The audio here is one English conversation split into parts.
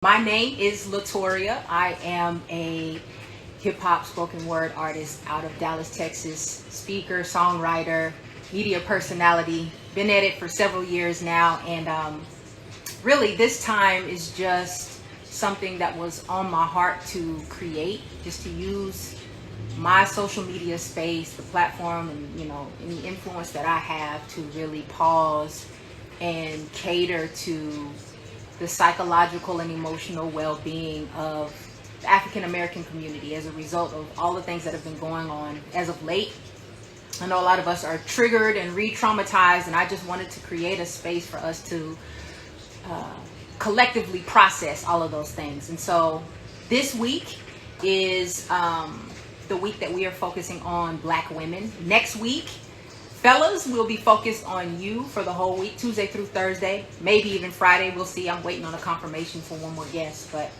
My name is LaToria. I am a hip-hop spoken word artist out of Dallas, Texas. Speaker, songwriter, media personality. Been at it for several years now, and really this time is just something that was on my heart to create, just to use my social media space, the platform, and any influence that I have to really pause and cater to the psychological and emotional well-being of the African American community as a result of all the things that have been going on as of late. I know a lot of us are triggered and re-traumatized, and I just wanted to create a space for us to collectively process all of those things. And so this week is the week that we are focusing on Black women. Next week, fellas, we'll be focused on you for the whole week, Tuesday through Thursday, maybe even Friday. We'll see. I'm waiting on a confirmation for one more guest. But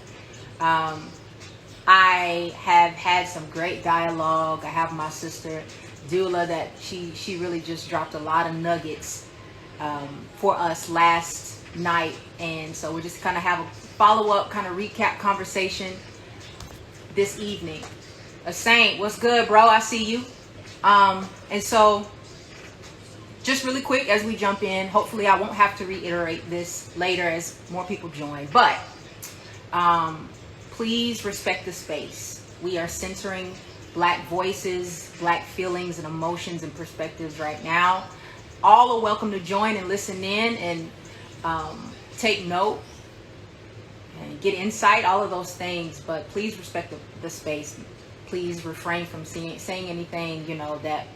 I have had some great dialogue. I have my sister, Dieula, that she really just dropped a lot of nuggets for us last night. And so we're just kind of have a follow-up, kind of recap conversation this evening. A Saint, what's good, bro? I see you. And so just really quick as we jump in, hopefully I won't have to reiterate this later as more people join, but please respect the space. We are centering Black voices, Black feelings and emotions and perspectives right now. All are welcome to join and listen in and take note and get insight, all of those things, but please respect the space. Please refrain from saying anything, that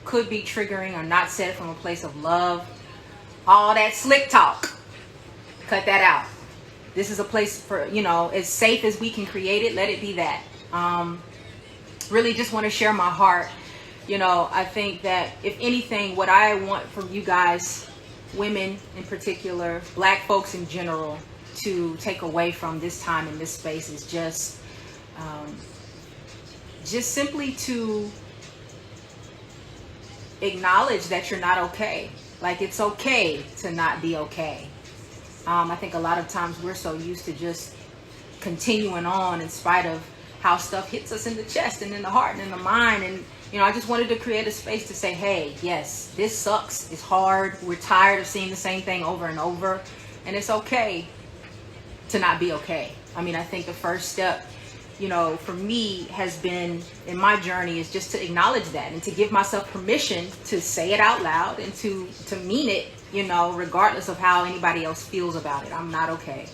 could be triggering or not said from a place of love. All that slick talk, cut that out. This is a place for, as safe as we can create it, let it be that. Really just want to share my heart. I think that if anything, what I want from you guys, women in particular, Black folks in general, to take away from this time in this space is just simply to acknowledge that you're not okay. Like, it's okay to not be okay. I think a lot of times we're so used to just continuing on in spite of how stuff hits us in the chest and in the heart and in the mind. And I just wanted to create a space to say, hey, yes, this sucks, it's hard, we're tired of seeing the same thing over and over, and it's okay to not be okay. I think the first step for me has been in my journey is just to acknowledge that and to give myself permission to say it out loud and to mean it, regardless of how anybody else feels about it. I'm not okay.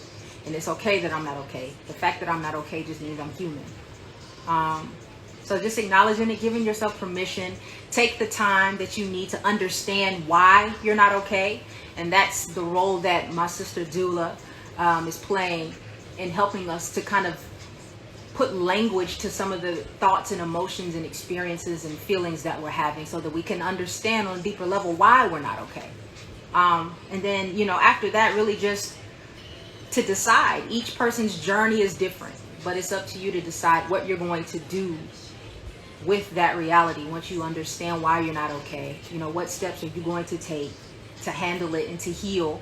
And it's okay that I'm not okay. The fact that I'm not okay just means I'm human. So just acknowledging it, giving yourself permission, take the time that you need to understand why you're not okay. And that's the role that my sister Dieula is playing in helping us to kind of put language to some of the thoughts and emotions and experiences and feelings that we're having so that we can understand on a deeper level why we're not okay. And then, after that, really just to decide. Each person's journey is different, but it's up to you to decide what you're going to do with that reality once you understand why you're not okay. What steps are you going to take to handle it and to heal?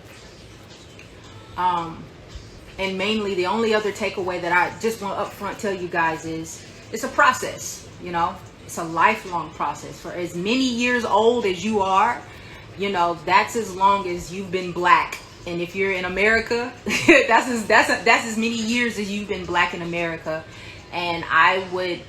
And mainly, the only other takeaway that I just want to upfront tell you guys is it's a process, It's a lifelong process. For as many years old as you are, that's as long as you've been Black. And if you're in America, that's as many years as you've been Black in America. And I would,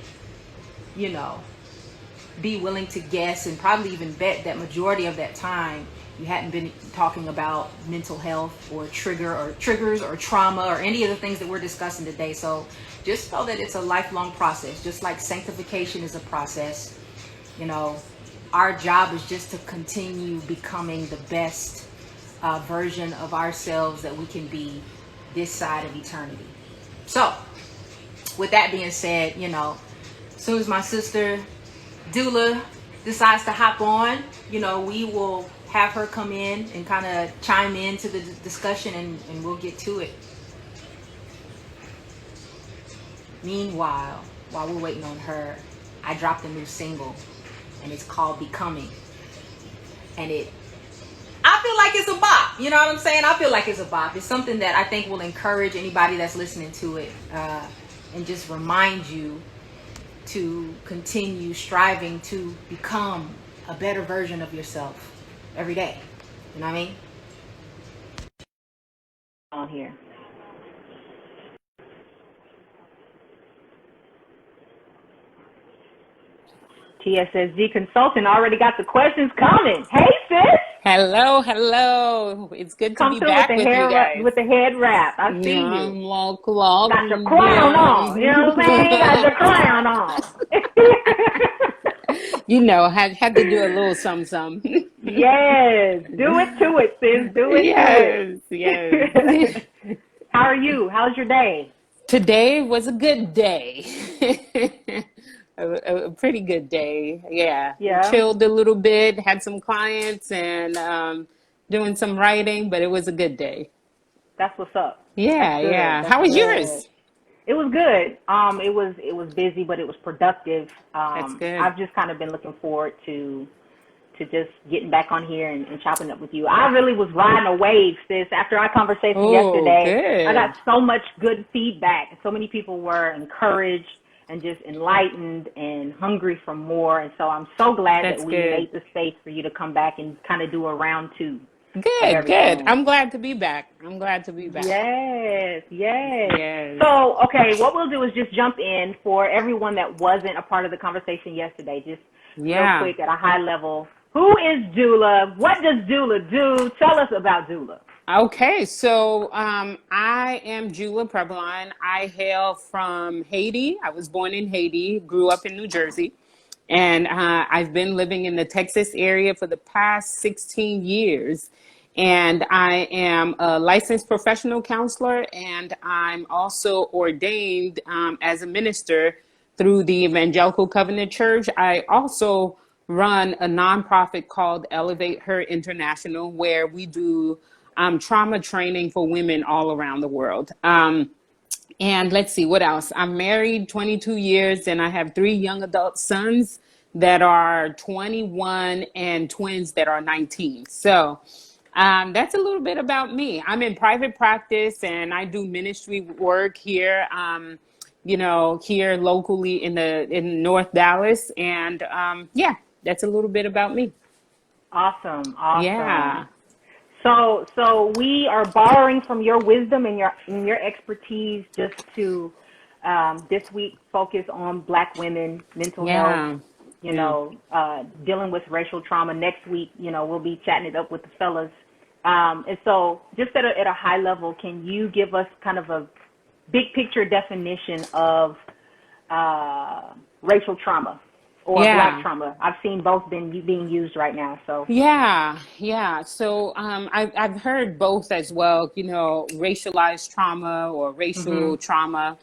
be willing to guess and probably even bet that majority of that time you hadn't been talking about mental health or triggers or trauma or any of the things that we're discussing today. So just know that it's a lifelong process, just like sanctification is a process. Our job is just to continue becoming the best version of ourselves that we can be this side of eternity. So with that being said, as soon as my sister Dieula decides to hop on, we will have her come in and kind of chime into the discussion and we'll get to it. Meanwhile, while we're waiting on her, I dropped a new single and it's called Becoming. And I feel like it's a bop. You know what I'm saying? I feel like it's a bop. It's something that I think will encourage anybody that's listening to it, and just remind you to continue striving to become a better version of yourself every day. You know what I mean? On here. TSSG Consultant already got the questions coming. Hey, sis. Hello, hello. It's good to Come be through back with the with you hair guys. with the head wrap. I see Yeah, you. Got your crown on. You know what I'm saying? Got your crown on. You know, had to do a little something. Yes. Do it to it, sis. Do it Yes, to yes. it. How are you? How's your day? Today was a good day. A pretty good day. Yeah. Yeah. Chilled a little bit, had some clients and doing some writing, but it was a good day. That's what's up. That's Yeah, good. yeah. That's How was good. yours? It was good. It was busy, but it was productive. That's good. I've just kind of been looking forward to just getting back on here and chopping up with you. I really was riding a wave, sis. After our conversation Oh, yesterday, I got good. so much good feedback. So many people were encouraged and just enlightened and hungry for more. And so I'm so glad that That's we good. made the space for you to come back and kind of do a round two of Good, good. everything. I'm glad to be back. I'm glad to be back. Yes, yes. Yes. So, okay, what we'll do is just jump in for everyone that wasn't a part of the conversation yesterday, just real Yeah. quick at a high level. Who is Dieula? What does Dieula do? Tell us about Dieula. Okay, so I am Dieula Previlon. I hail from Haiti. I was born in Haiti, grew up in New Jersey, and I've been living in the Texas area for the past 16 years. And I am a licensed professional counselor, and I'm also ordained as a minister through the Evangelical Covenant Church. I also run a nonprofit called Elevate Her International, where we do trauma training for women all around the world. And let's see, what else? I'm married 22 years and I have 3 young adult sons that are 21 and twins that are 19. So that's a little bit about me. I'm in private practice and I do ministry work here, here locally in North Dallas. And yeah, that's a little bit about me. Awesome, awesome. Yeah. So we are borrowing from your wisdom and your expertise just to this week focus on Black women, mental health, Yeah. Yeah. dealing with racial trauma. Next week, we'll be chatting it up with the fellas. And so just at a high level, can you give us kind of a big picture definition of racial trauma or Black Yeah. trauma? I've seen both being used right now. So, Yeah, yeah. So I've heard both as well, racialized trauma or hmm racial trauma.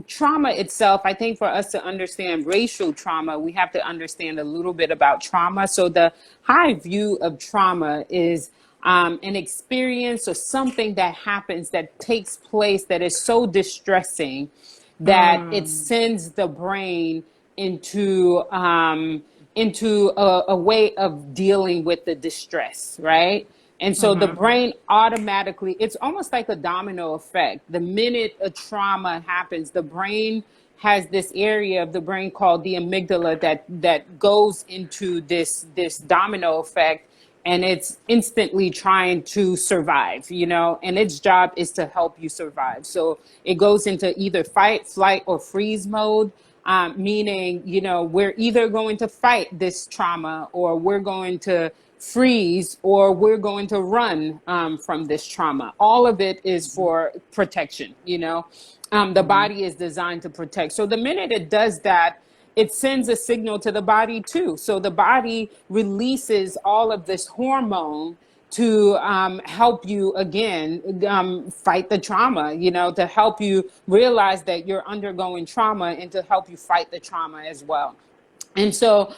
Trauma itself, I think for us to understand racial trauma, we have to understand a little bit about trauma. So the high view of trauma is an experience or something that happens that takes place that is so distressing that it mm, sends the brain into a way of dealing with the distress, right? And so the hmm brain automatically, it's almost like a domino effect. The minute a trauma happens, the brain has this area of the brain called the amygdala that goes into this domino effect, and it's instantly trying to survive, and its job is to help you survive. So it goes into either fight, flight, or freeze mode, meaning, we're either going to fight this trauma or we're going to freeze or we're going to run from this trauma. All of it is for protection, the hmm body is designed to protect. So the minute it does that, it sends a signal to the body too. So the body releases all of this hormone to help you again fight the trauma, to help you realize that you're undergoing trauma and to help you fight the trauma as well. And so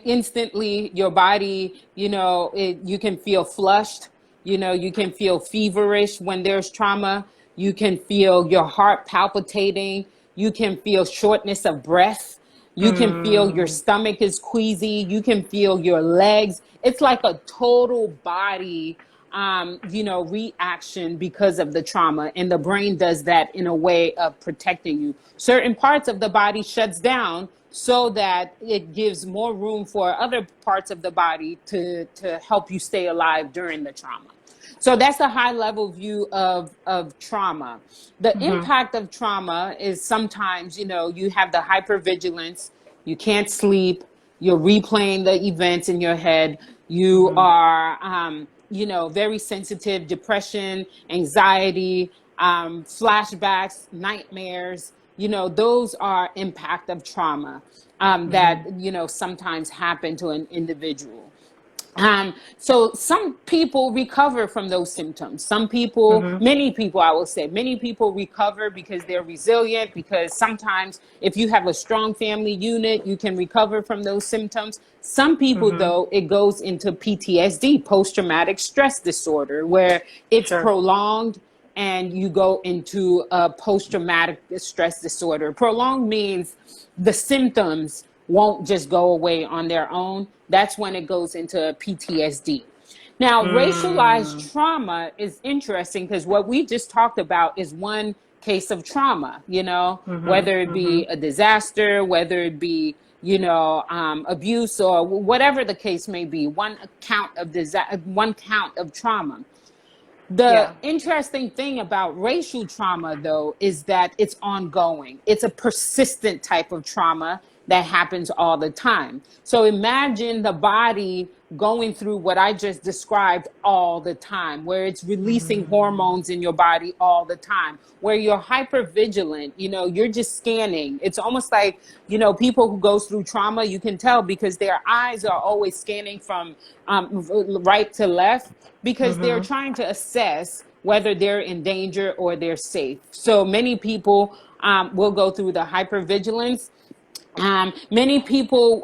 instantly your body, you can feel flushed, you can feel feverish when there's trauma. You can feel your heart palpitating. You can feel shortness of breath. You can feel your stomach is queasy. You can feel your legs. It's like a total body, reaction because of the trauma. And the brain does that in a way of protecting you. Certain parts of the body shuts down so that it gives more room for other parts of the body to help you stay alive during the trauma. So that's a high level view of trauma. The impact of trauma is sometimes, you have the hypervigilance, you can't sleep, you're replaying the events in your head, you are, very sensitive, depression, anxiety, flashbacks, nightmares, those are impact of trauma that, sometimes happen to an individual. So some people recover from those symptoms. Many people, I will say, many people recover because they're resilient, because sometimes if you have a strong family unit, you can recover from those symptoms. Some people, though, it goes into PTSD, post-traumatic stress disorder, where it's prolonged and you go into a post-traumatic stress disorder. Prolonged means the symptoms won't just go away on their own. That's when it goes into PTSD. Now, racialized trauma is interesting because what we just talked about is one case of trauma, whether it be a disaster, whether it be, abuse or whatever the case may be, one count of trauma. The interesting thing about racial trauma, though, is that it's ongoing. It's a persistent type of trauma that happens all the time. So imagine the body going through what I just described all the time, where it's releasing hormones in your body all the time, where you're hypervigilant, you're just scanning. It's almost like, people who go through trauma, you can tell because their eyes are always scanning from right to left, because they're trying to assess whether they're in danger or they're safe. So many people will go through the hypervigilance. Many people,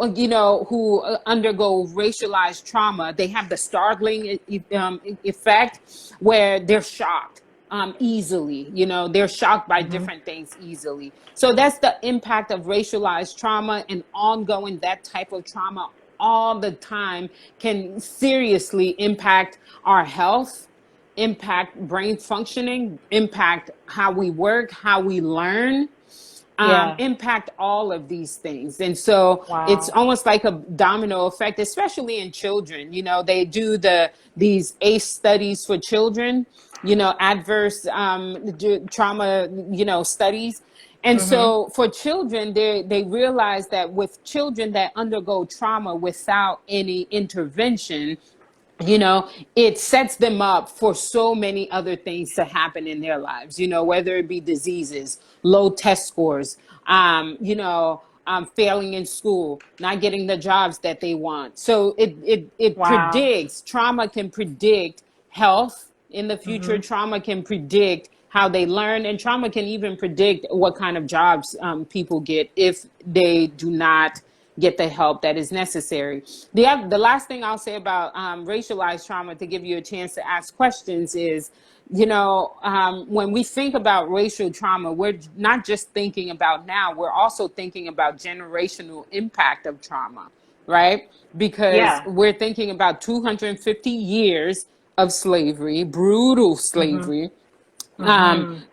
who undergo racialized trauma, they have the startling effect where they're shocked easily. They're shocked by different things easily. So that's the impact of racialized trauma, and ongoing that type of trauma all the time can seriously impact our health, impact brain functioning, impact how we work, how we learn. Impact all of these things. And so it's almost like a domino effect, especially in children. They do these ACE studies for children, adverse trauma, studies. And so for children, they realize that with children that undergo trauma without any intervention, it sets them up for so many other things to happen in their lives, whether it be diseases, low test scores, failing in school, not getting the jobs that they want. So it predicts, trauma can predict health in the future. Trauma can predict how they learn, and trauma can even predict what kind of jobs people get if they do not get the help that is necessary. The last thing I'll say about racialized trauma, to give you a chance to ask questions, is, when we think about racial trauma, we're not just thinking about now, we're also thinking about generational impact of trauma, right? Because we're thinking about 250 years of slavery, brutal slavery,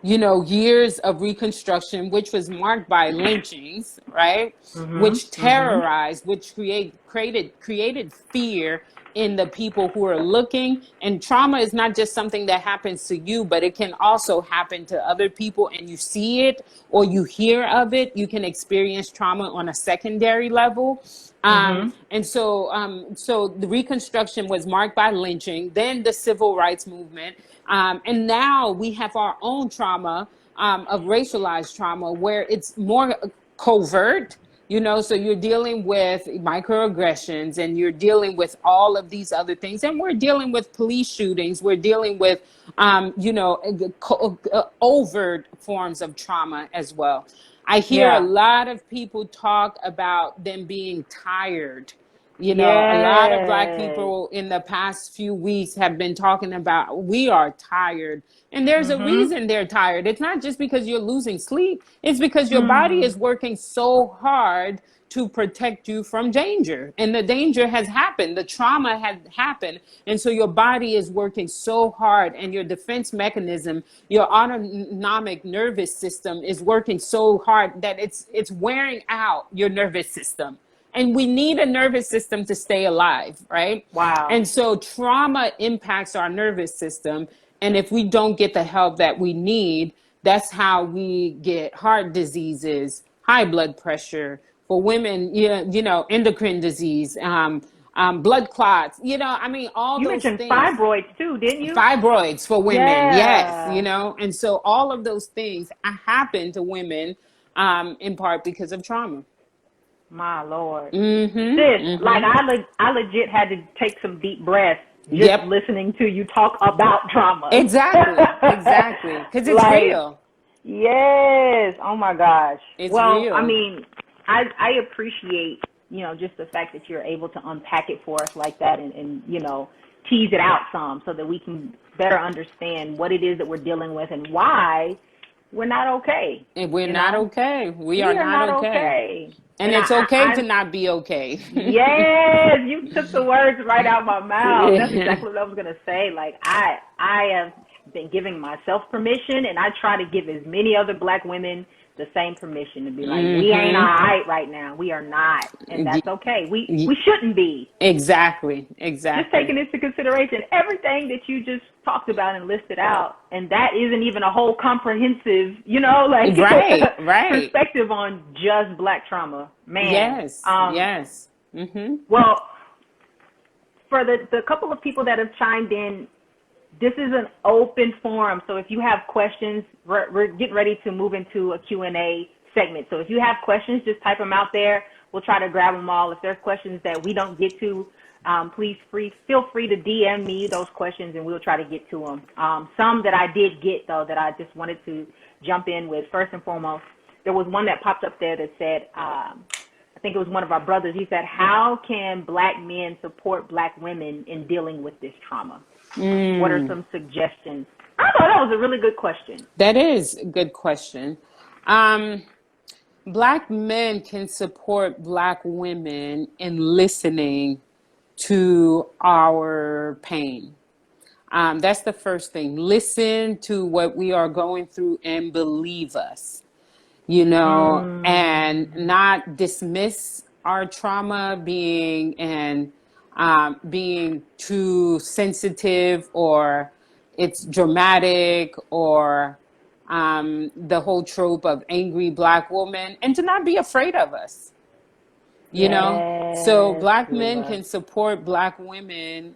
years of Reconstruction, which was marked by lynchings, right? Which terrorized, which created fear in the people who are looking. And trauma is not just something that happens to you, but it can also happen to other people, and you see it or you hear of it. You can experience trauma on a secondary level. And so the Reconstruction was marked by lynching, then the Civil Rights Movement. And now we have our own trauma of racialized trauma, where it's more covert, so you're dealing with microaggressions, and you're dealing with all of these other things. And we're dealing with police shootings. We're dealing with, overt forms of trauma as well. I hear a lot of people talk about them being tired, You know, a lot of Black Yes. people in the past few weeks have been talking about we are tired. And there's a Mhm. reason they're tired. It's not just because you're losing sleep, it's because your body Mm. is working so hard to protect you from danger. And the danger has happened, the trauma had happened. And so your body is working so hard, and your defense mechanism, your autonomic nervous system is working so hard that it's wearing out your nervous system, and we need a nervous system to stay alive, right? Wow. And so trauma impacts our nervous system. And if we don't get the help that we need, that's how we get heart diseases, high blood pressure. For women, endocrine disease, blood clots, I mean, all You those mentioned things. fibroids too, didn't you? Fibroids for women, yes, Yeah. and so all of those things happen to women, in part because of trauma. My Lord. Mm-hmm. Sis, like Mm-hmm. I legit had to take some deep breaths just Yep. listening to you talk about trauma. Exactly. Exactly. Because it's Like, real. yes. Oh my gosh. It's Well, I real. mean, I appreciate, just the fact that you're able to unpack it for us like that and tease it out some so that we can better understand what it is that we're dealing with and why we're not okay, And we're you not know? okay. We are We are not not okay. okay. And And it's okay to I'm not be okay. yes, you took the words right out my mouth. That's exactly what I was gonna say. Like I have been giving myself permission, and I try to give as many other Black women the same permission to be like, we ain't all Mm-hmm. right right now. We are not, and that's okay. We Y- shouldn't be. Exactly. Just Exactly. taking into consideration everything that you just talked about and listed out, and that isn't even a whole comprehensive, like Right. Right. perspective on just Black trauma. Man, Yes. Yes. Mm-hmm. well, for the couple of people that have chimed in, this is an open forum. So if you have questions, we're getting ready to move into a Q&A segment. So if you have questions, just type them out there. We'll try to grab them all. If there's questions that we don't get to, please feel free to DM me those questions, and we'll try to get to them. Some that I did get, though, that I just wanted to jump in with. First and foremost, there was one that popped up there that said, I think it was one of our brothers. He said, how can Black men support Black women in dealing with this trauma? What are some suggestions? I thought that was a really good question. That is a good question. Um, Black men can support Black women in listening to our pain. That's the first thing. Listen to what we are going through and believe us, and Mm, not dismiss our trauma being too sensitive, or it's dramatic, or the whole trope of angry Black woman, and to not be afraid of us. So yes, Black men Dula. can support Black women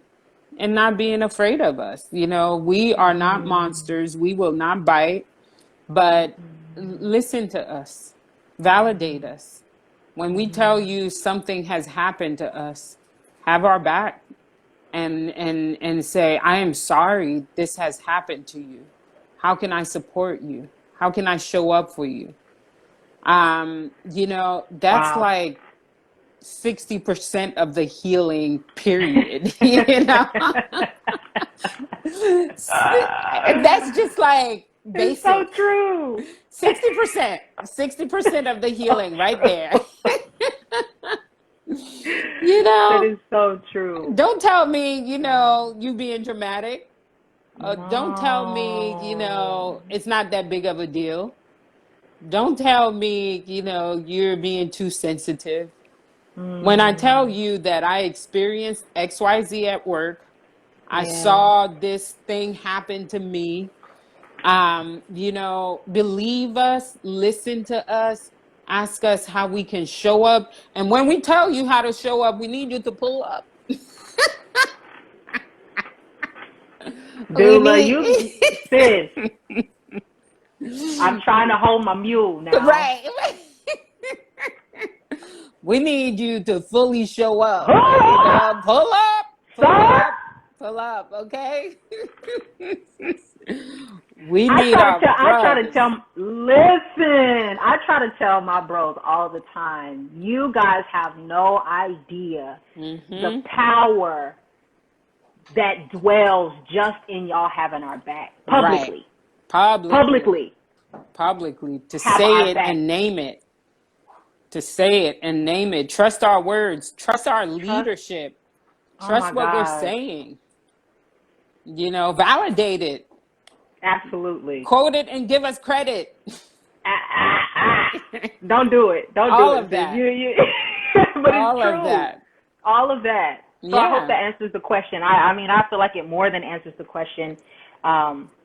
and not being afraid of us. We are not Mm, monsters. We will not bite, but listen to us, validate us. When we tell you something has happened to us, have our back, and say, I am sorry this has happened to you. How can I support you? How can I show up for you? That's wow. like 60% of the healing period. That's just like It's so basic. true. 60%. 60% of the healing right there. you That know, is so true. don't tell me, you being dramatic. Don't tell me, No. it's not that big of a deal. Don't tell me, you're being too sensitive. When I tell Mm, you that I experienced XYZ at work, I yeah. saw this thing happen to me. Believe us, listen to us, ask us how we can show up. And when we tell you how to show up, we need you to pull up. We Dula, need, sis, I'm trying to hold my mule now. right. We need you to fully show up. Hold Pull up, pull sir. up, pull up, okay? We I need try to our tell, I try to brothers. tell, Listen, I try to tell my bros all the time, you guys have no idea the power that dwells just in y'all having our back publicly. Right. Publicly. To Have say our it back. and name it. To say it and name it. Trust our words. Trust our leadership. Oh Trust my what we're God. saying. You know, validate it. Absolutely. Quote it and give us credit. Don't do it. Don't All do it. of that. But All it's true. of that. All of that. So Yeah. I hope that answers the question. I mean, I feel like it more than answers the question,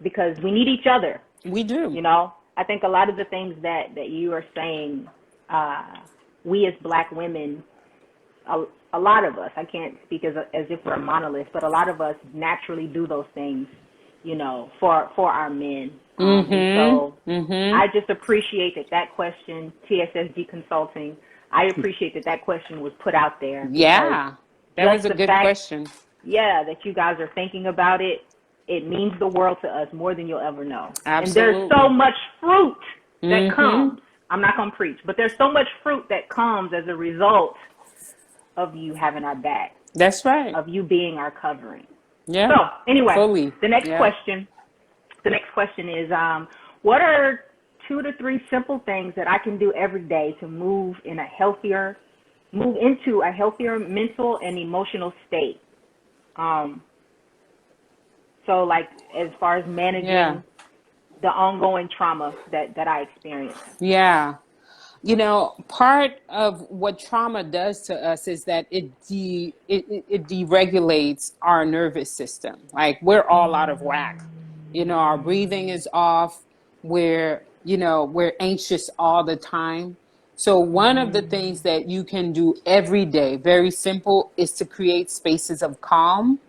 because we need each other. We do. You know, I think a lot of the things that you are saying, we as Black women, a lot of us, I can't speak as if we're a monolith, but a lot of us naturally do those things, you know, for our men. So I just appreciate that question, TSSG Consulting, I appreciate that question was put out there. Yeah, that was a good question. Yeah, that you guys are thinking about it. It means the world to us more than you'll ever know. Absolutely. And there's so much fruit that comes. I'm not going to preach, but there's so much fruit that comes as a result of you having our back. That's right. Of you being our covering. Yeah. So anyway, fully. The next question is, what are 2 to 3 simple things that I can do every day to move into a healthier mental and emotional state? So like as far as managing the ongoing trauma that I experienced. Yeah. You know, part of what trauma does to us is that it deregulates our nervous system. Like we're all out of whack. You know, our breathing is off. We're anxious all the time. So one of the things that you can do every day, very simple, is to create spaces of calm.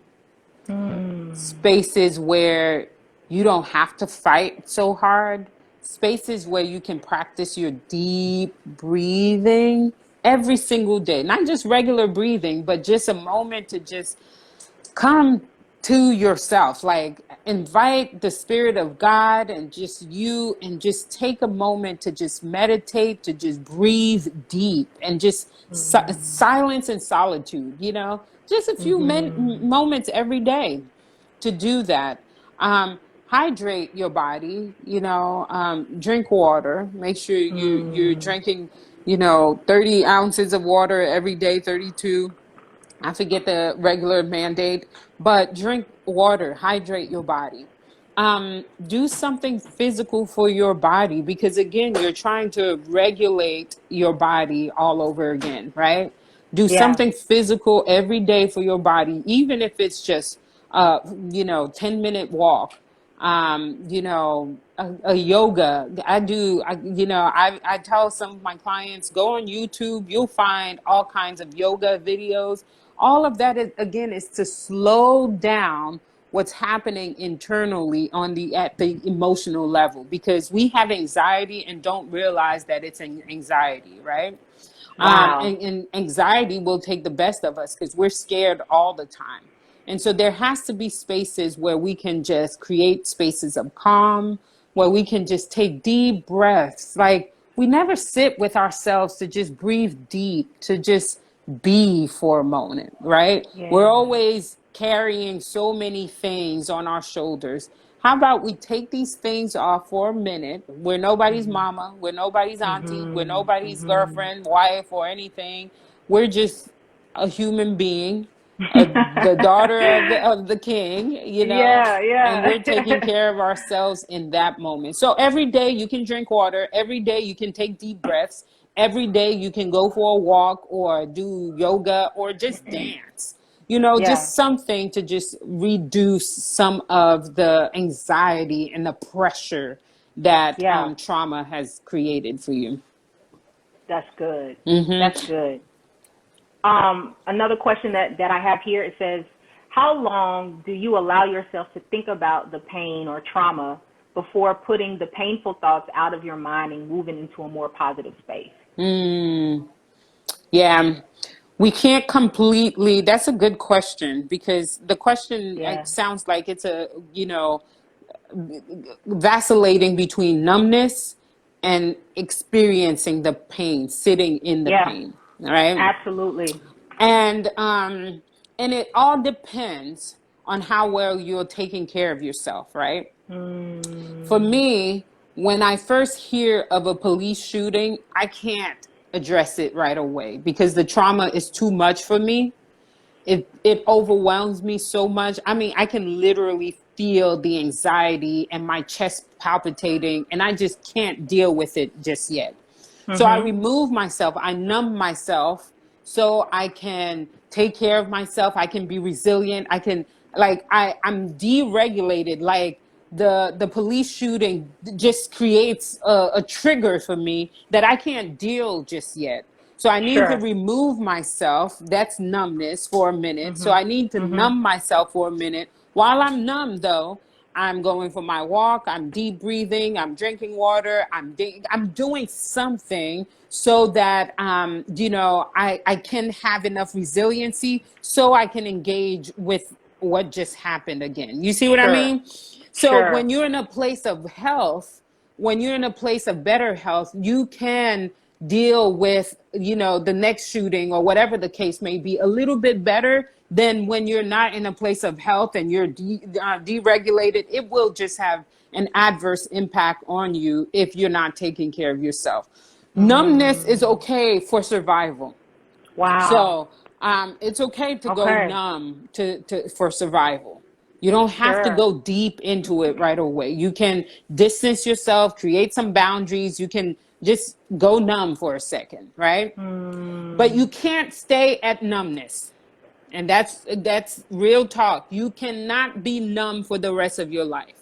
Spaces where you don't have to fight so hard. Spaces where you can practice your deep breathing every single day. Not just regular breathing, but just a moment to just come to yourself. Like invite the Spirit of God and just take a moment to just meditate, to just breathe deep and just silence and solitude, you know, just a few moments every day to do that. Hydrate your body, you know, drink water. Make sure you're drinking, 30 ounces of water every day, 32. I forget the regular mandate, but drink water, hydrate your body. Do something physical for your body because again, you're trying to regulate your body all over again, right? Do something physical every day for your body, even if it's just 10-minute walk. A yoga. I tell some of my clients, go on YouTube, you'll find all kinds of yoga videos. All of that is to slow down what's happening internally at the emotional level, because we have anxiety and don't realize that it's an anxiety, right? Wow. And anxiety will take the best of us because we're scared all the time. And so there has to be spaces where we can just create spaces of calm, where we can just take deep breaths. Like we never sit with ourselves to just breathe deep, to just be for a moment, right? Yeah. We're always carrying so many things on our shoulders. How about we take these things off for a minute? We're nobody's mama, we're nobody's auntie, we're nobody's girlfriend, wife, or anything. We're just a human being, the daughter of the king, you know, and we're taking care of ourselves in that moment. So every day you can drink water, every day you can take deep breaths, every day you can go for a walk or do yoga or just dance, just something to just reduce some of the anxiety and the pressure that trauma has created for you. That's good. That's good. Another question that I have here, it says, how long do you allow yourself to think about the pain or trauma before putting the painful thoughts out of your mind and moving into a more positive space? Yeah, we can't completely, that's a good question, because the question sounds like it's vacillating between numbness and experiencing the pain, sitting in the Yeah, pain, right? absolutely. And it all depends on how well you're taking care of yourself, right? For Mm, me, when I first hear of a police shooting, I can't address it right away because the trauma is too much for me. It overwhelms me so much. I mean, I can literally feel the anxiety and my chest palpitating, and I just can't deal with it just yet. So I mhm. remove myself, I numb myself so I can take care of myself. I can be resilient. I can, like, I'm deregulated. Like, the police shooting just creates a trigger for me that I can't deal just yet. So I need to Sure. remove myself. That's numbness for a minute. So Mhm. I need to Mhm. numb myself for a minute. While I'm numb, though, I'm going for my walk. I'm deep breathing. I'm drinking water. I'm doing something so that I can have enough resiliency so I can engage with what just happened again. You see what I Sure. mean? So Sure. when you're in a place of health, when you're in a place of better health, you can deal with, the next shooting or whatever the case may be a little bit better than when you're not in a place of health and you're deregulated. It will just have an adverse impact on you if you're not taking care of yourself. Numbness is Mm. okay for survival. Wow. So it's okay to go Okay. numb for survival. You don't have to Sure. go deep into it right away. You can distance yourself, create some boundaries. You can just go numb for a second, right? But you Mm. can't stay at numbness. And that's real talk. You cannot be numb for the rest of your life.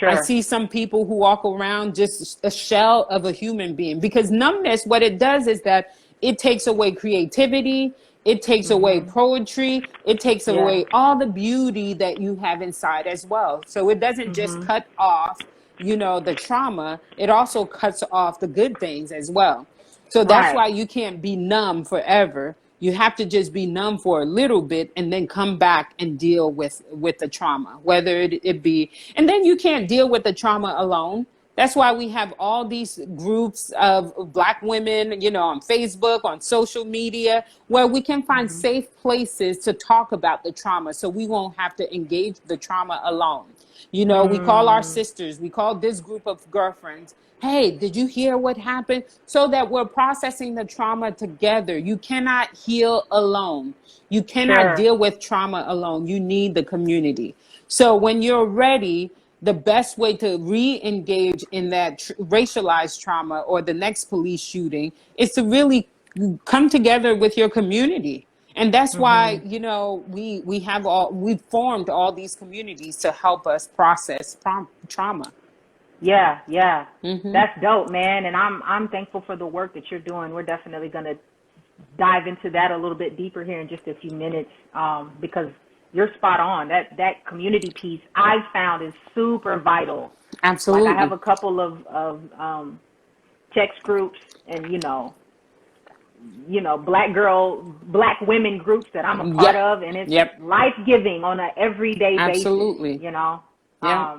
I Sure. see some people who walk around just a shell of a human being because numbness, what it does is that it takes away creativity, it takes away Mhm. poetry, it takes Yeah. away all the beauty that you have inside as well. So it doesn't just Mhm. cut off, the trauma, it also cuts off the good things as well. So that's Right. why you can't be numb forever. You have to just be numb for a little bit and then come back and deal with the trauma, whether it be, and then you can't deal with the trauma alone. That's why we have all these groups of Black women, on Facebook, on social media, where we can find Mhm. safe places to talk about the trauma so we won't have to engage the trauma alone. We call our Mm. sisters, we call this group of girlfriends. Hey, did you hear what happened? So that we're processing the trauma together. You cannot heal alone. You cannot Sure. deal with trauma alone. You need the community. So when you're ready, the best way to re-engage in that racialized trauma or the next police shooting is to really come together with your community. And that's why, Mhm. we've formed all these communities to help us process trauma. Yeah. Yeah. Hmm. That's dope, man. And I'm thankful for the work that you're doing. We're definitely gonna dive into that a little bit deeper here in just a few minutes, because you're spot on. That community piece I found is super vital. Like I have Absolutely. a couple of text groups and black women groups that I'm a part Yep. of, and it's Yep. life giving on a everyday basis. Absolutely. You know, Yeah.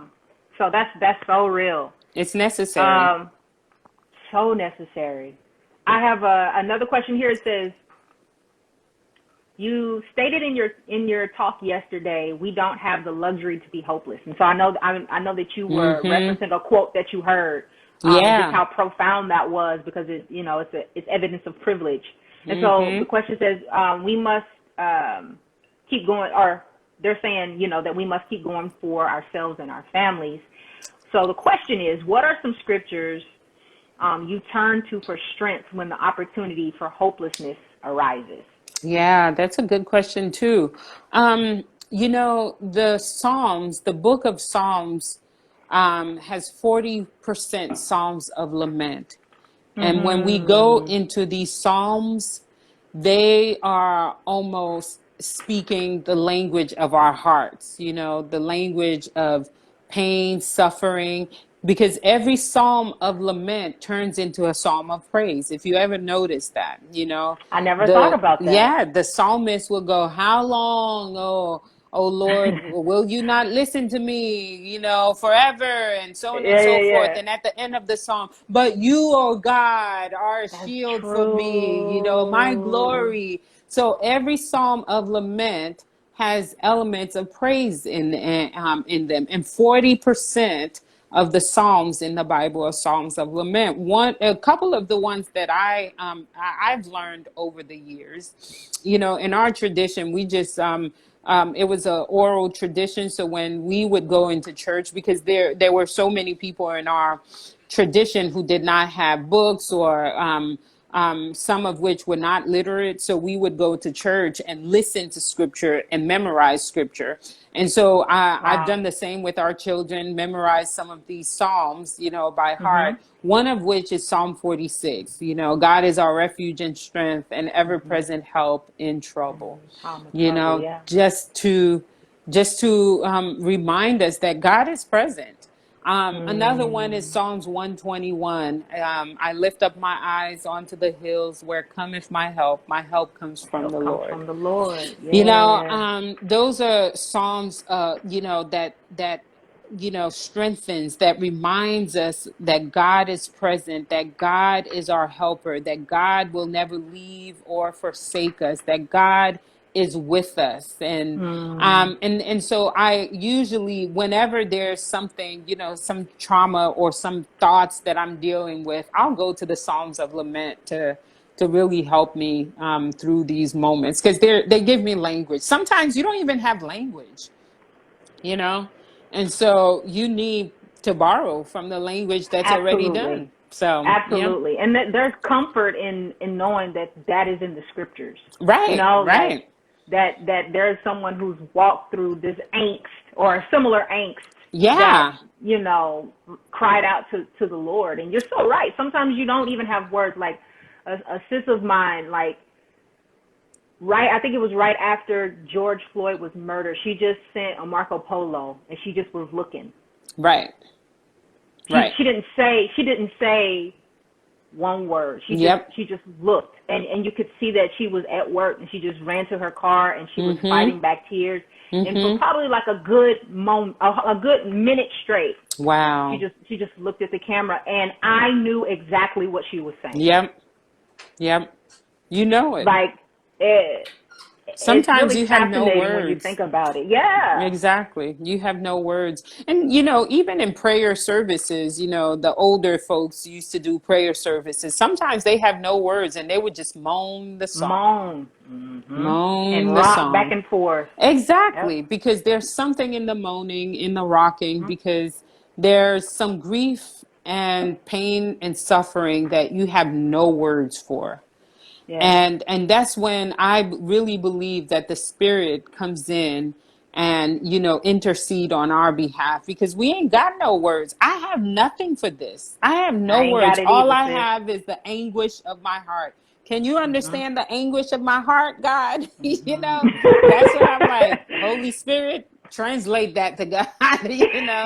so that's so real. It's necessary. Um, so necessary. I have another question here. It says, you stated in your talk yesterday, we don't have the luxury to be hopeless. And so I know that you were Hmm. referencing a quote that you heard, and just Yeah. how profound that was, because it's evidence of privilege. And so the Hmm. question says, we must keep going, or they're saying, that we must keep going for ourselves and our families. So the question is, what are some scriptures you turn to for strength when the opportunity for hopelessness arises? Yeah, that's a good question too. The Psalms, the book of Psalms, has 40% Psalms of lament. And when we go Mhm. into these Psalms, they are almost speaking the language of our hearts, the language of pain, suffering, because every psalm of lament turns into a psalm of praise. If you ever notice that, I never thought about that. the psalmist will go, how long, oh Lord, will you not listen to me, forever, and so on and Yeah, so yeah, forth. yeah. And at the end of the song, but you, oh God, are a That's shield for me, my true. glory. So every psalm of lament has elements of praise in them, and 40% of the psalms in the Bible are psalms of lament. A couple of the ones that I've learned over the years, in our tradition, we just it was a oral tradition. So when we would go into church, because there were so many people in our tradition who did not have books, or some of which were not literate. So we would go to church and listen to scripture and memorize scripture. And so I've Wow. done the same with our children, memorize some of these Psalms, by heart. Mhm. One of which is Psalm 46. God is our refuge and strength and ever Mhm. present help in trouble. Time of trouble. Yeah. Just to remind us that God is present. Another one is Mm. Psalms 121. I lift up my eyes onto the hills, where cometh my help. My help comes from Help the comes Lord. from the Lord. Yeah. Those are Psalms, that strengthens, that reminds us that God is present, that God is our helper, that God will never leave or forsake us, that God is with us. And Mm. so I usually, whenever there's something, some trauma or some thoughts that I'm dealing with, I'll go to the Psalms of Lament to really help me through these moments, because they give me language. Sometimes you don't even have language, you know, and so you need to borrow from the language that's already Absolutely. done. So, yeah. Absolutely. And there's comfort in knowing that is in the scriptures. Right, Like right. that there's someone who's walked through this angst or a similar angst that, Yeah, cried out to the Lord. And you're so right. Sometimes you don't even have words. Like a sis of mine, like I think it was right after George Floyd was murdered, she just sent a Marco Polo and she just was looking. right, right. She didn't say one word. Yep. She just looked, and you could see that she was at work, and she just ran to her car and she was Mm-hmm. fighting back tears. And for Mm-hmm. probably like a good moment, a good minute straight, Wow. she just looked at the camera, and I knew exactly what she was saying. Yep. Yep. You know it. Like it's Sometimes really you have no fascinating when you words. think about it. Yeah. Exactly. You have no words. And, even in prayer services, the older folks used to do prayer services. Sometimes they have no words and they would just moan the song. Moan. Moan And the rock back song. and forth. Yep. Exactly. Because there's something in the moaning, in the rocking, Mhm. because there's some grief and pain and suffering that you have no words for. Yeah. And that's when I really believe that the Spirit comes in and intercede on our behalf, because we ain't got no words. I have nothing for this. I have no I ain't got words. it All either, I sis. have is the anguish of my heart. Can you Mhm. understand the anguish of my heart, God? Mhm. That's when I'm like, Holy Spirit, translate that to God.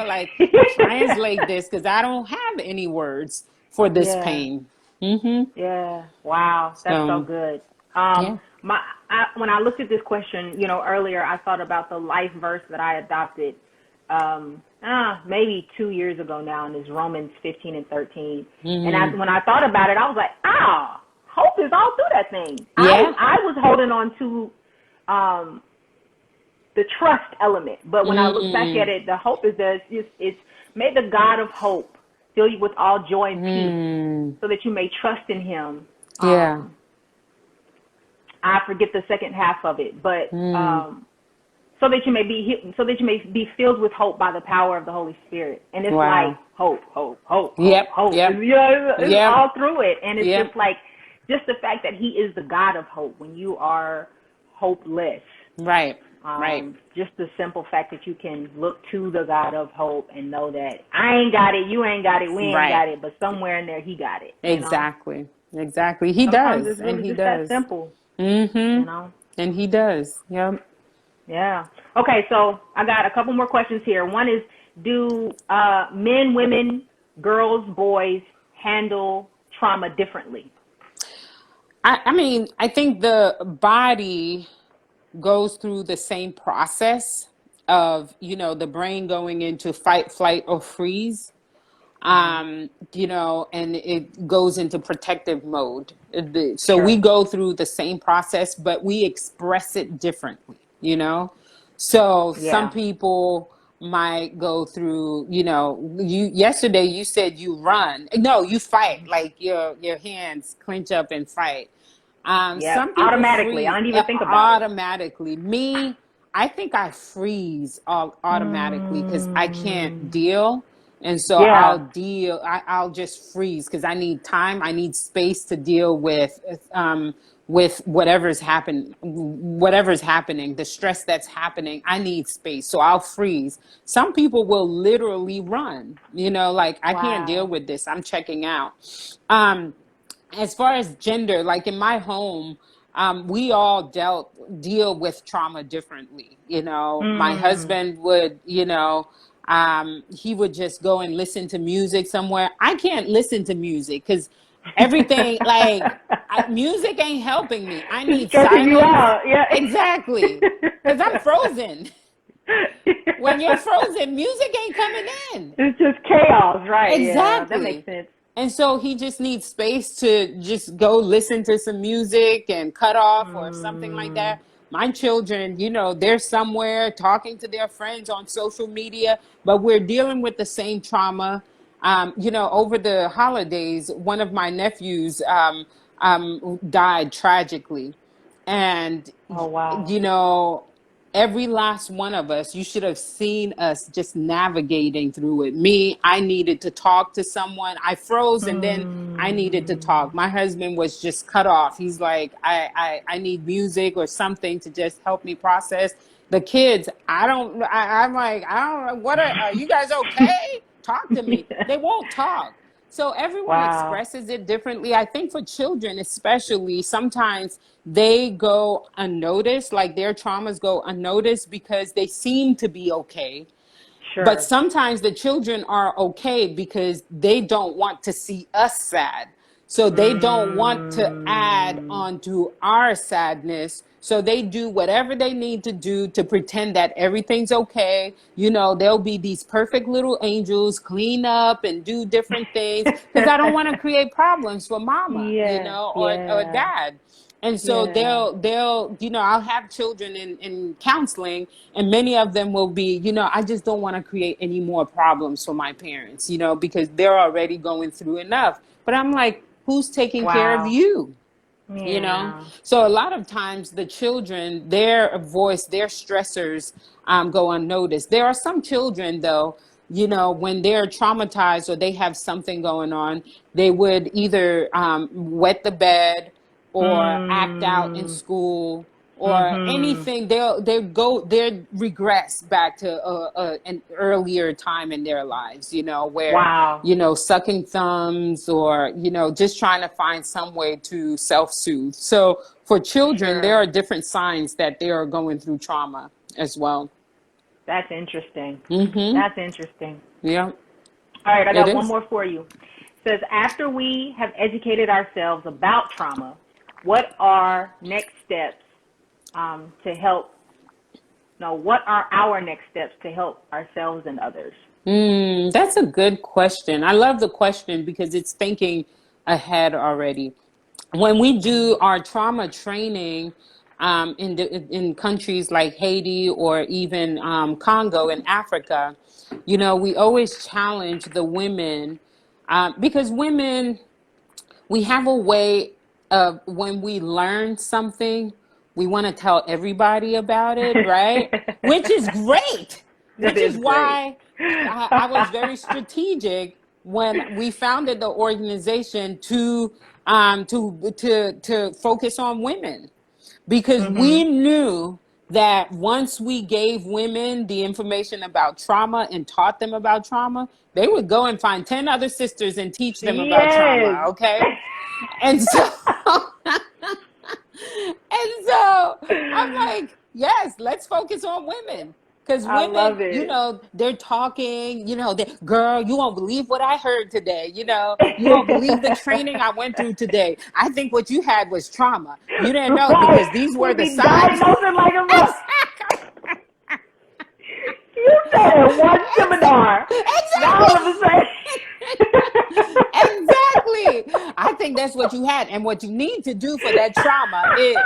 Like, translate this, because I don't have any words for this Yeah. pain. Mm-hmm. Yeah. Wow. That's so So, good. yeah. When I looked at this question, earlier, I thought about the life verse that I adopted, maybe 2 years ago now, and it's Romans 15:13. And Mm-hmm. when I thought about it, I was like, hope is all through that thing. Yeah. I was holding on to, um, the trust element. But when I look back at Mm. it, the hope is that it's may the God of hope fill you with all joy and peace, Mm. so that you may trust in Him. Yeah. I forget the second half of it, but Mm. so that you may be filled with hope by the power of the Holy Spirit. And it's like Wow. hope, hope, hope, hope, Yep. hope. Yep. It's Yep. all through it, and it's Yep. just like the fact that He is the God of hope when you are hopeless. Right. Right. Just the simple fact that you can look to the God of hope and know that I ain't got it, you ain't got it, we ain't Right. got it, but somewhere in there He got it. Exactly. Exactly. He Sometimes does. it's And really he just that does. simple. Mm-hmm. You know. And he does. Yep. Yeah. Okay, so I got a couple more questions here. One is, do men, women, girls, boys handle trauma differently? I mean, I think the body goes through the same process of, the brain going into fight, flight, or freeze, and it goes into protective mode. So we Sure. go through the same process, but we express it differently. So some Yeah. people might go through, yesterday you said you run. No, you fight, like your hands clench up and fight. Yep. Some people Automatically. I freeze don't even think about it. automatically. Me, I think I freeze automatically because I can't Mm, deal. And so yeah. I'll just freeze because I need time. I need space to deal with whatever's happening, the stress that's happening. I need space. So I'll freeze. Some people will literally run, like, I can't deal Wow. with this. I'm checking out. As far as gender, like in my home, we all deal with trauma differently. My Mm. husband would, he would just go and listen to music somewhere. I can't listen to music because everything, like, music ain't helping me. I It's need stressing you silence. out. Yeah. Exactly. Because I'm frozen. When you're frozen, music ain't coming in. It's just chaos, right? Yeah, that makes Exactly. sense. And so he just needs space to just go listen to some music and cut off or something like Mm, that. My children, they're somewhere talking to their friends on social media, but we're dealing with the same trauma. Over the holidays, one of my nephews died tragically. And, oh wow. every last one of us, you should have seen us just navigating through it. Me, I needed to talk to someone. I froze and then I needed to Mm. talk. My husband was just cut off. He's like, I need music or something to just help me process. The kids, I'm like, I don't know, are you guys okay? Talk to me. Yeah. They won't talk. So everyone Wow. expresses it differently. I think for children, especially, sometimes they go unnoticed, like their traumas go unnoticed because they seem to be okay. But Sure. sometimes the children are okay because they don't want to see us sad. So they don't want to add Mm. on to our sadness. So they do whatever they need to do to pretend that everything's okay. They'll be these perfect little angels, clean up and do different things because I don't want to create problems for mama, Yeah. or Yeah. dad. And so Yeah. they'll, I'll have children in counseling, and many of them will be, I just don't want to create any more problems for my parents, because they're already going through enough. But I'm like, who's taking care of Wow. you? Yeah. So a lot of times the children, their voice, their stressors go unnoticed. There are some children, though, when they're traumatized or they have something going on, they would either wet the bed or act out in Mm. school or Mhm. anything. They'll regress back to an earlier time in their lives, where, Wow. sucking thumbs or, just trying to find some way to self-soothe. So for children, there Sure. are different signs that they are going through trauma as well. That's interesting. Mm-hmm. That's interesting. Yeah, All right, I it got one is. more for you. It says, after we have educated ourselves about trauma, what are next steps to help? No, what are our next steps to help ourselves and others? That's a good question. I love the question because it's thinking ahead already. When we do our trauma training in countries like Haiti or even Congo in Africa, we always challenge the women because women, we have a way of when we learn something, we want to tell everybody about it, right? Which is great. That Which is is great. why I was very strategic when we founded the organization to focus on women because we Mhm. knew that once we gave women the information about trauma and taught them about trauma, they would go and find 10 other sisters and teach them about Yes. trauma, okay? And so and so I'm like, yes, let's focus on women Because I women, love it. they're talking, girl, you won't believe what I heard today. You won't believe the training I went through today. I think what you had was trauma. You didn't know because Right. these We were the be signs. diagnosing like a mother. You said in one seminar. Now all of a Exactly. sudden. Exactly. I think that's what you had. And what you need to do for that trauma is.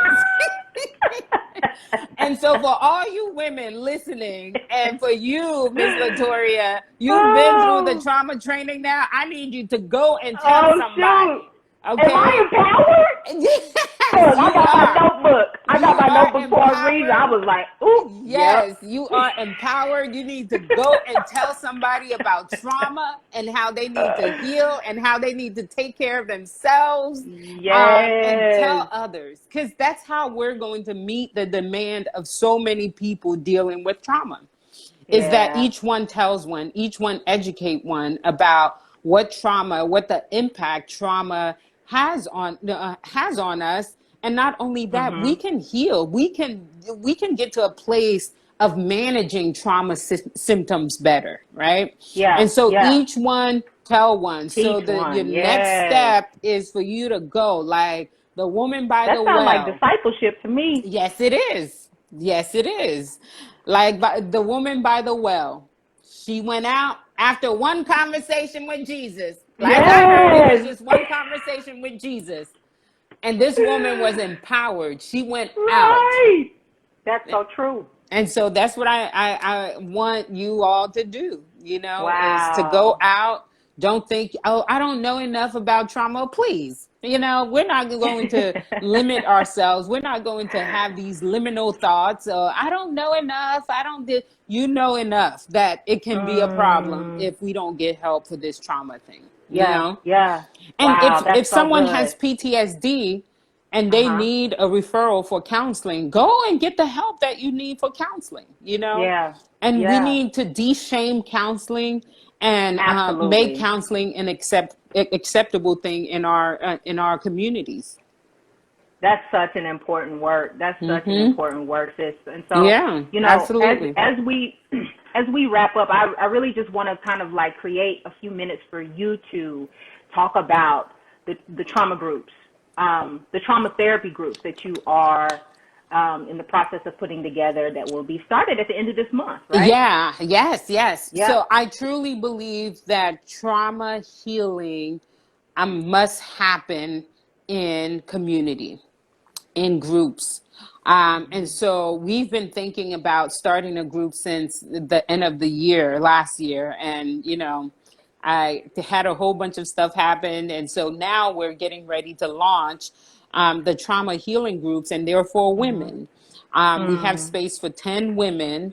And so for all you women listening, and for you, Miss LaToria, you've been through the Oh, trauma training now. I need you to go and tell oh shoot. somebody. Am I Okay? empowered? Yes, Look, I you got my are. notebook. I got You my are notebook for a reason. I empowered. was like, ooh, Yes, yep. you are empowered. You need to go and tell somebody about trauma and how they need to heal and how they need to take care of themselves, and Yes. tell others. Because that's how we're going to meet the demand of so many people dealing with trauma, is that Yeah. each one tells one, each one educate one about what the impact trauma has on us. And not only that, we Mhm. can heal. We can get to a place of managing trauma symptoms better, right? Yeah. And so Yeah. each one tell one. So Each your one. next Yes. step is for you to go like the woman by That the sounds like well. discipleship to me. Yes, it is. Yes, it is. Like the woman by the well. She went out after one conversation with Jesus. Like I heard, it was Yes. just one conversation with Jesus. And this woman was empowered. She went out. Right. That's so true. And so that's what I want you all to do, is to go Wow. out. Don't think, oh, I don't know enough about trauma. Please, we're not going to limit ourselves. We're not going to have these liminal thoughts. I don't know enough. You know enough that it can be a problem Mm, if we don't get help for this trauma thing, yeah. Yeah. and Wow. if That's so someone has good. PTSD and they Uh-huh. need a referral for counseling, go and get the help that you need for counseling. Yeah. And we Yeah. need to de-shame counseling and make Absolutely. counseling an acceptable thing in our communities. That's such an important work. That's such an Mm-hmm. important work, sis. And so, Yeah, as absolutely. we wrap up, I really just want to kind of like create a few minutes for you to talk about the trauma groups, the trauma therapy groups that you are in the process of putting together that will be started at the end of this month, right? Yeah, yes. Yeah. So I truly believe that trauma healing must happen in community, in groups. And so we've been thinking about starting a group since the end of the year, last year. And, I had a whole bunch of stuff happen. And so now we're getting ready to launch the trauma healing groups, and they're for Mm-hmm. women. We have Mm. space for 10 women.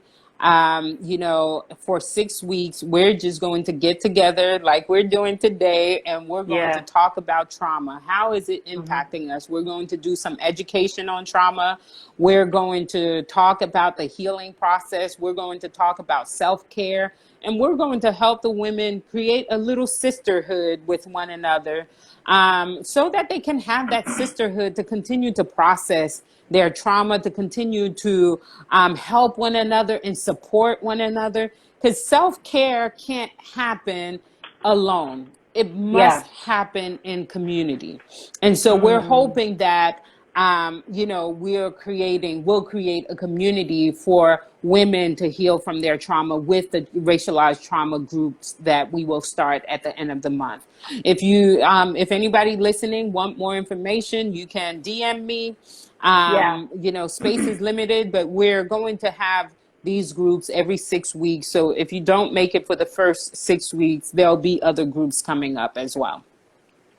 For 6 weeks, we're just going to get together like we're doing today, and we're going to Yeah. talk about trauma. How is it Mm-hmm. impacting us? We're going to do some education on trauma. We're going to talk about the healing process. We're going to talk about self-care, and we're going to help the women create a little sisterhood with one another, so that they can have that sisterhood to continue to process their trauma, to continue to help one another and support one another. Because self-care can't happen alone. It Yeah. must happen in community. And so we're Mm. hoping that we'll create a community for women to heal from their trauma with the racialized trauma groups that we will start at the end of the month. If anybody listening want more information, you can DM me. Yeah. Space is limited, but we're going to have these groups every 6 weeks. So if you don't make it for the first 6 weeks, there'll be other groups coming up as well.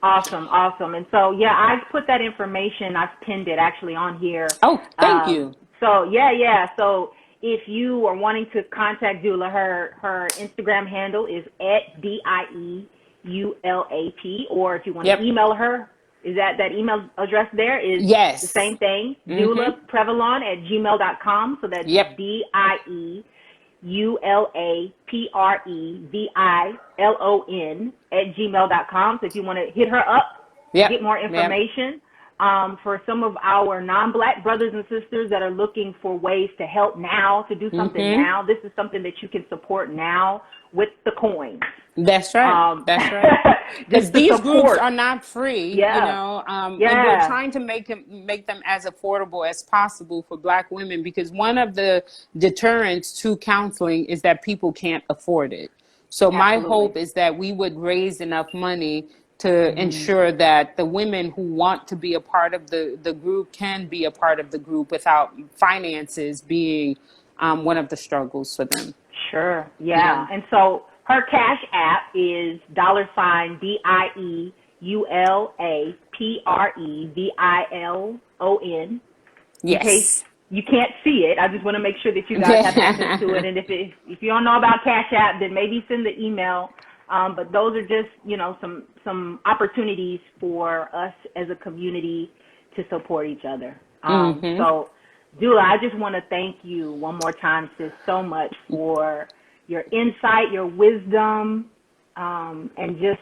Awesome, awesome. And so, yeah, I've put that information, I've pinned it actually on here. Oh, thank you. So, yeah. So if you are wanting to contact Dieula, her Instagram handle is at DIEULAP, or if you want to Yep. email her, is that email address there is Yes. the same thing, Mm-hmm. DieulaPrevilon@gmail.com. So that's Yep. DIEULAPREVILON @gmail.com. So if you want to hit her up, Yep. get more Yep. information, for some of our non-Black brothers and sisters that are looking for ways to help now, to do something now, this is something that you can support now with the coins. That's right. That's right. Because Just to these groups support. are not free, Yeah. you know, and Yeah. we're trying to make them as affordable as possible for Black women, because one of the deterrents to counseling is that people can't afford it. So my Absolutely. hope is that we would raise enough money to ensure that the women who want to be a part of the group can be a part of the group without finances being one of the struggles for them. Sure. Yeah. And so her Cash App is $DIEULAPREVILON. In case Yes. you can't see it, I just want to make sure that you guys have access to it. And if you don't know about Cash App, then maybe send the email. But those are just, you know, some opportunities for us as a community to support each other. So, Dieula, I just want to thank you one more time, sis, so much for your insight, your wisdom, and just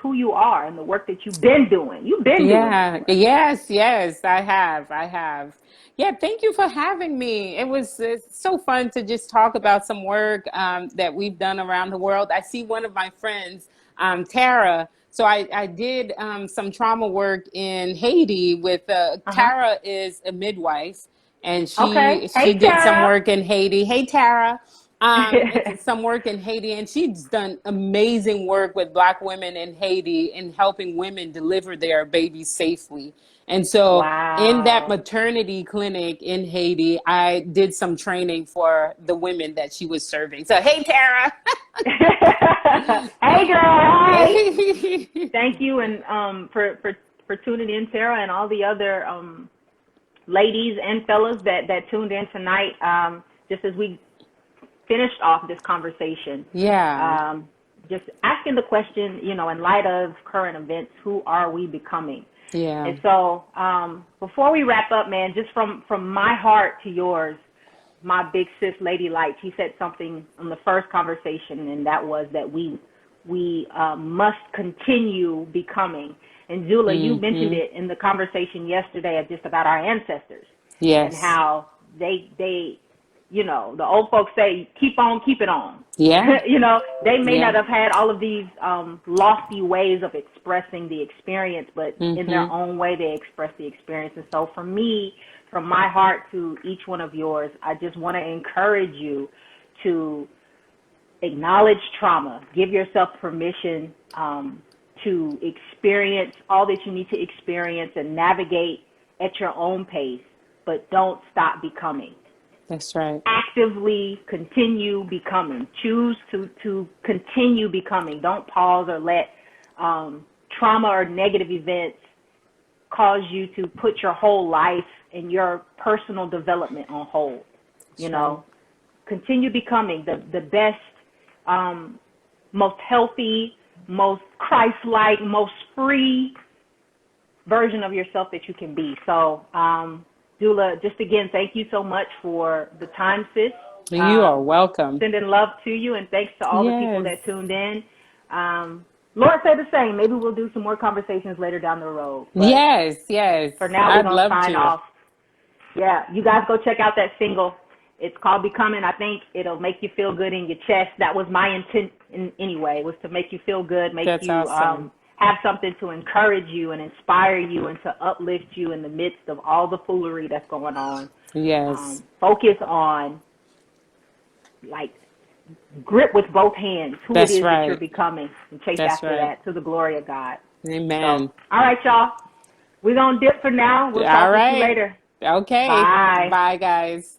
who you are and the work that you've been doing. You've been doing this work. Yes, I have. Yeah, thank you for having me. It's so fun to just talk about some work that we've done around the world. I see one of my friends, Tara. So I did some trauma work in Haiti with Tara is a midwife, and Okay. she Hey, did some Tara. work in Haiti. Hey, Tara. Some work in Haiti, and she's done amazing work with Black women in Haiti in helping women deliver their babies safely. And so in that Wow. maternity clinic in Haiti, I did some training for the women that she was serving. So, hey, Tara. Hey, girl. Hey. Thank you, and for tuning in, Tara, and all the other ladies and fellas that tuned in tonight. Just as we finished off this conversation, just asking the question, you know, in light of current events, who are we becoming? And so before we wrap up, man, just from my heart to yours, my big sis, Lady Light, she said something in the first conversation, and that was that we must continue becoming. And Dieula, you mentioned it in the conversation yesterday just about our ancestors. Yes. And how they you know, the old folks say, keep on, keep it on. Yeah. You know, they may not have had all of these lofty ways of expressing the experience, but in their own way, they express the experience. And so for me, from my heart to each one of yours, I just want to encourage you to acknowledge trauma. Give yourself permission to experience all that you need to experience and navigate at your own pace, but don't stop becoming. That's right. Actively continue becoming. Choose to continue becoming. Don't pause or let trauma or negative events cause you to put your whole life and your personal development on hold. You know, continue becoming the best, most healthy, most Christ-like, most free version of yourself that you can be. So, Dieula, just again, thank you so much for the time, sis. You are welcome. Sending love to you, and thanks to all the people that tuned in. Lord said the same. Maybe we'll do some more conversations later down the road. But yes. for now, we're going to sign off. Yeah, you guys go check out that single. It's called Becoming. I think it'll make you feel good in your chest. That was my intent anyway, was to make you feel good, make you awesome. Have something to encourage you and inspire you and to uplift you in the midst of all the foolery that's going on. Yes. Focus on, like, grip with both hands who it is that you're becoming and chase after that to the glory of God. Amen. So, all right, y'all. We're going to dip for now. We'll talk to you later. Okay. Bye. Bye, guys.